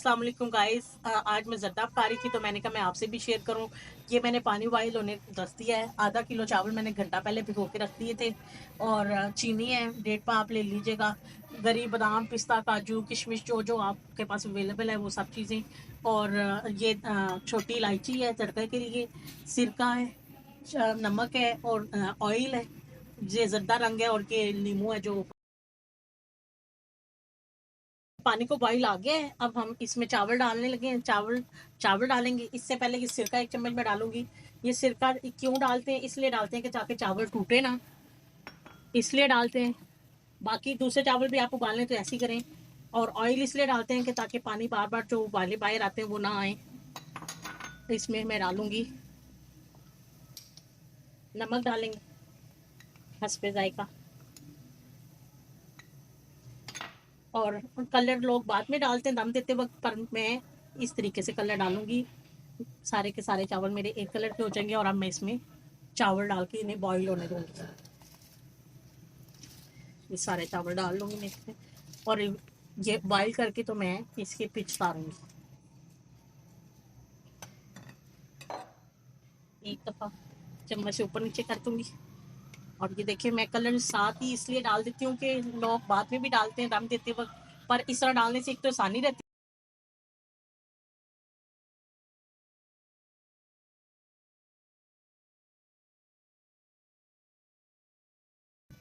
अस्सलाम वालेकुम गाइस। आज मैं ज़र्दा पका रही थी तो मैंने कहा मैं आपसे भी शेयर करूं। ये मैंने पानी बॉयल होने रख दिया है। आधा किलो चावल मैंने घंटा पहले भिगो के रख दिए थे। और चीनी है 1.5 पा, आप ले लीजिएगा। गरी, बादाम, पिस्ता, काजू, किशमिश जो जो आपके पास अवेलेबल है वो सब चीज़ें। और ये छोटी इलायची है तड़के के लिए। सिरका है, नमक है और ऑयल है। ये ज़र्दा रंग है और ये नींबू है। जो पानी को बॉईल आ गया है, अब हम इसमें चावल डालने लगे हैं। चावल चावल डालेंगे। इससे पहले ये सिरका 1 चम्मच में डालूंगी। ये सिरका क्यों डालते हैं? इसलिए डालते हैं कि ताकि चावल टूटे ना, इसलिए डालते हैं। बाकी दूसरे चावल भी आप उबालें तो ऐसे ही करें। और ऑयल इसलिए डालते हैं कि ताकि पानी बार बार जो उबाले बाहर आते हैं वो ना आए। इसमें मैं डालूंगी नमक, डालेंगे हस्बे जायका। और कलर लोग बाद में डालते हैं दम देते वक्त, पर मैं इस तरीके से कलर डालूंगी। सारे के सारे चावल मेरे एक कलर के हो जाएंगे। और अब मैं इसमें चावल डाल के इन्हें बॉईल होने दूंगी। ये सारे चावल डाल लूंगी मैं इसमें। और ये बॉईल करके तो मैं इसके पिच उतारूंगी एक दफ़ा, चम्मच से ऊपर नीचे कर दूंगी। और ये देखिए मैं कलर साथ ही इसलिए डाल देती हूँ कि लोग बाद में भी डालते हैं दम देते वक्त, पर इस तरह डालने से एक तो आसानी रहती है।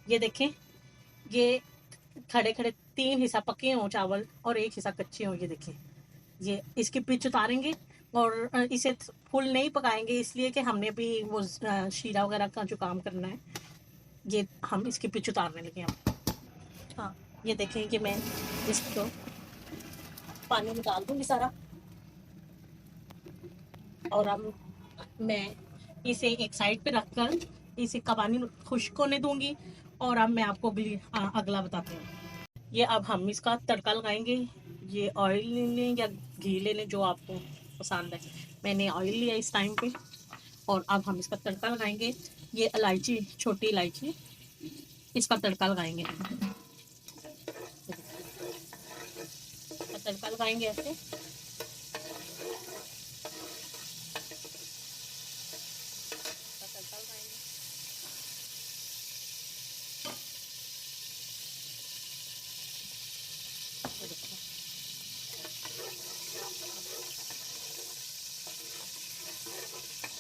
ये देखें, ये खड़े खड़े 3 हिस्सा पके हों चावल और 1 हिस्सा कच्चे हों। ये देखें, ये इसकी पिच उतारेंगे। और इसे फुल नहीं पकाएंगे इसलिए कि हमने भी वो शीरा वगैरह का जो काम करना है। ये हम इसकी पिच उतारने लगे हैं। हाँ, ये देखें कि मैं इसको पानी में डाल दूंगी सारा। और अब मैं इसे एक साइड पे रखकर इसे का पानी खुश्क होने दूंगी। और अब मैं आपको भी अगला बताती हूँ। ये अब हम इसका तड़का लगाएंगे। ये ऑयल ले लें या घी ले लें जो आपको पसंद है। मैंने ऑयल लिया इस टाइम पे। और अब हम इसका तड़का लगाएंगे। ये इलायची, छोटी इलायची, इसका तड़का लगाएंगे। तड़का लगाएंगे ऐसे। तड़का लगाएंगे।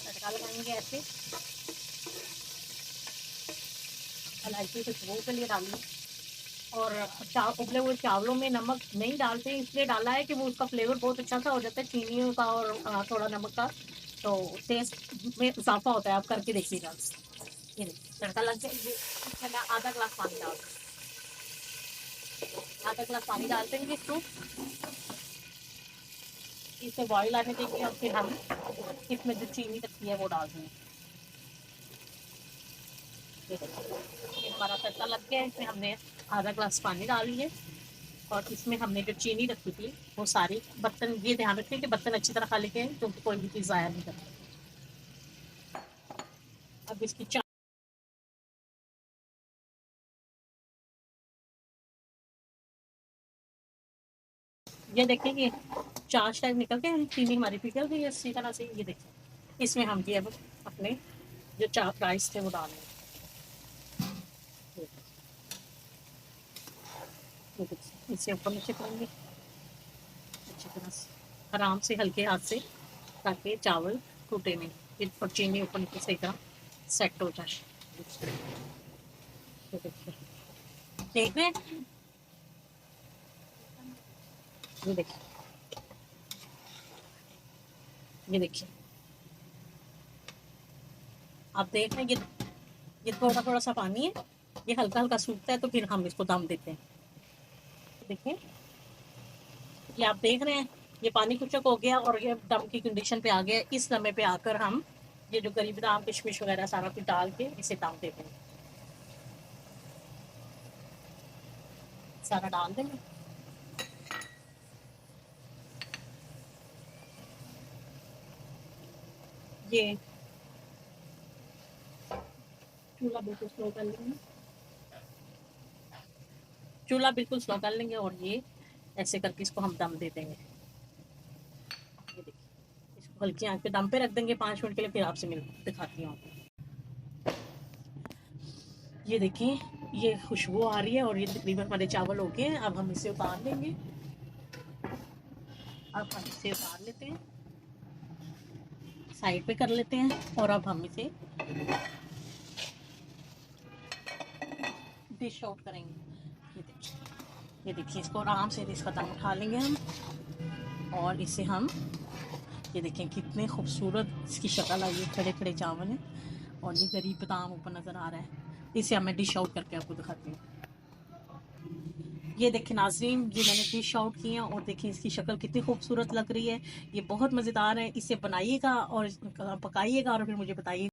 तड़का लगाएंगे ऐसे। इलायची खुशबू के लिए डालिए। और उबले हुए चावलों में नमक नहीं डालते, इसलिए डाला है कि वो उसका फ्लेवर बहुत अच्छा सा हो जाता है चीनी का और थोड़ा नमक का, तो टेस्ट में इजाफा होता है। आप करके देखिएगा। ये देखिए तड़का लग गया। ये इसमें मैं आधा ग्लास पानी डाल आधा ग्लास पानी डालते हैं इसको। इसे बॉईल आने देंगे और फिर हम इसमें जो चीनी रखी है वो डाल देंगे। ये देखिए ये हमारा तड़का लग गया है। इसमें हमने आधा ग्लास पानी डाली है। और इसमें हमने जो चीनी रखी थी वो सारी, बर्तन ये ध्यान रखें कि बर्तन अच्छी तरह खाली के क्योंकि कोई भी चीज़ ज़ाया नहीं करती। अब इसकी ये देखें कि चाश टाइप निकल के चीनी हमारी पिघल गई है इसी तरह से। ये देखिए इसमें हम ये अब अपने जो चार राइस थे वो डाल लें। इसे ऊपर नीचे करेंगे अच्छी तरह से, आराम से हल्के हाथ से, ताकि चावल टूटे नहीं और चीनी ऊपर नीचे सही तरह सेट हो जाए। देख रहे हैं? ये देखिए, ये देखिए, आप देख रहे हैं ये थोड़ा थोड़ा सा पानी है। ये हल्का हल्का सूखता है तो फिर हम इसको दम देते हैं। देखिए ये आप देख रहे हैं, ये पानी कुचक हो गया और ये दम की कंडीशन पे आ गया। इस समय पे आकर हम ये जो गरी बादाम, किशमिश वगैरह सारा कुछ डाल के इसे दम देते हैं। सारा डाल देंगे। ये चूल्हा बिल्कुल स्लो कर लेंगे। चूल्हा बिल्कुल स्लो कर लेंगे और ये ऐसे करके इसको हम दम दे देंगे। हल्की आंच पे दम पे रख देंगे 5 मिनट के लिए, फिर आपसे दिखाती हूँ। ये देखिए, ये खुशबू आ रही है और ये तकरीबन हमारे चावल हो गए हैं। अब हम इसे उतार लेंगे। अब हम इसे उतार लेते हैं, साइड पे कर लेते हैं, और अब हम इसे डिश आउट करेंगे। ये देखिए, इसको आराम से इसका दम उठा लेंगे हम, और इसे हम, ये देखें कितने खूबसूरत इसकी शक्ल आई है, खड़े खड़े चावल हैं, और ये गरीब बादाम ऊपर नज़र आ रहा है। इसे अब मैं डिश आउट करके आपको दिखाती हूँ। ये देखें नाज़रीन, ये मैंने डिश आउट किए हैं, और देखिए इसकी शक्ल कितनी खूबसूरत लग रही है। ये बहुत मज़ेदार है। इसे बनाइएगा और पकाइएगा और फिर मुझे बताइए